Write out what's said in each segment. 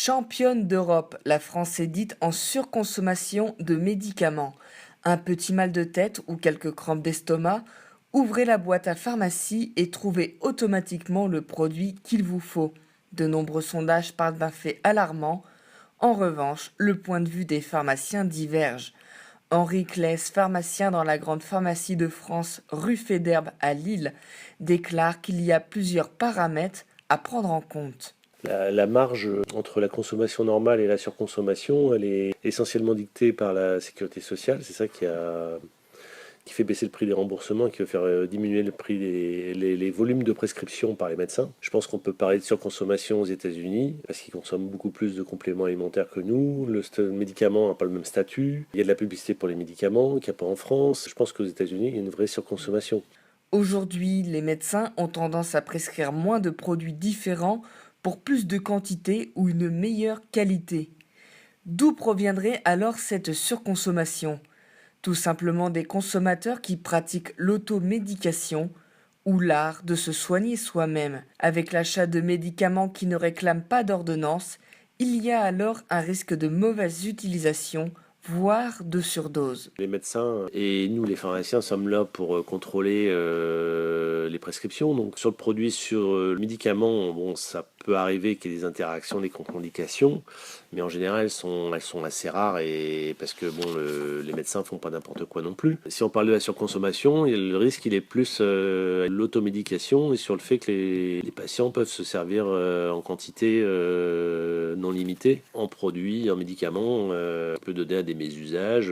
Championne d'Europe, la France est dite en surconsommation de médicaments. Un petit mal de tête ou quelques crampes d'estomac, ouvrez la boîte à pharmacie et trouvez automatiquement le produit qu'il vous faut. De nombreux sondages parlent d'un fait alarmant. En revanche, le point de vue des pharmaciens diverge. Henri Claes, pharmacien dans la grande pharmacie de France rue Faidherbe à Lille, déclare qu'il y a plusieurs paramètres à prendre en compte. La marge entre la consommation normale et la surconsommation, elle est essentiellement dictée par la sécurité sociale. C'est ça qui fait baisser le prix des remboursements, qui va faire diminuer le prix les volumes de prescription par les médecins. Je pense qu'on peut parler de surconsommation aux États-Unis, parce qu'ils consomment beaucoup plus de compléments alimentaires que nous. Le médicament n'a pas le même statut. Il y a de la publicité pour les médicaments qu'il n'y a pas en France. Je pense qu'aux États-Unis, il y a une vraie surconsommation. Aujourd'hui, les médecins ont tendance à prescrire moins de produits différents pour plus de quantité ou une meilleure qualité. D'où proviendrait alors cette surconsommation ? Tout simplement des consommateurs qui pratiquent l'automédication ou l'art de se soigner soi-même. Avec l'achat de médicaments qui ne réclament pas d'ordonnance, il y a alors un risque de mauvaise utilisation, voire de surdose. Les médecins et nous, les pharmaciens, sommes là pour contrôler les prescriptions. Donc sur le produit, sur le médicament, bon, ça peut arriver qu'il y ait des interactions, des contre-indications, mais en général, elles sont assez rares et parce que bon, les médecins font pas n'importe quoi non plus. Si on parle de la surconsommation, le risque il est plus l'automédication et sur le fait que les patients peuvent se servir en quantité non limitée en produits, en médicaments, peut donner à des mésusages.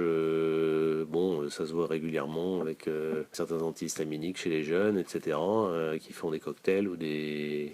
Bon, ça se voit régulièrement avec certains antihistaminiques chez les jeunes, etc., qui font des cocktails ou des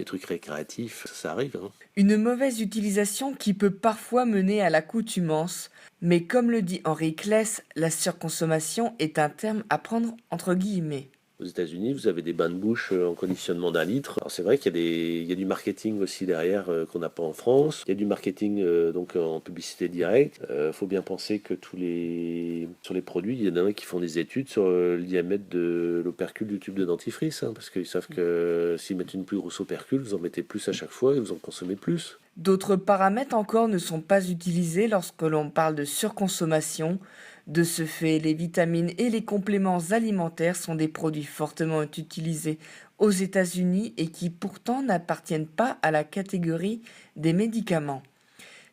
trucs récréatifs, ça arrive. Hein. Une mauvaise utilisation qui peut parfois mener à l'accoutumance, mais comme le dit Henri Claes, la surconsommation est un terme à prendre entre guillemets. Aux États-Unis, vous avez des bains de bouche en conditionnement d'un litre. Alors c'est vrai il y a du marketing aussi derrière qu'on n'a pas en France. Il y a du marketing donc en publicité directe. Faut bien penser que sur les produits, il y en a qui font des études sur le diamètre de l'opercule du tube de dentifrice, hein, parce qu'ils savent que s'ils mettent une plus grosse opercule, vous en mettez plus à chaque fois et vous en consommez plus. D'autres paramètres encore ne sont pas utilisés lorsque l'on parle de surconsommation. De ce fait, les vitamines et les compléments alimentaires sont des produits fortement utilisés aux États-Unis et qui pourtant n'appartiennent pas à la catégorie des médicaments.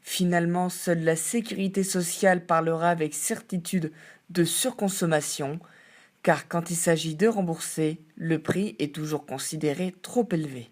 Finalement, seule la sécurité sociale parlera avec certitude de surconsommation, car quand il s'agit de rembourser, le prix est toujours considéré trop élevé.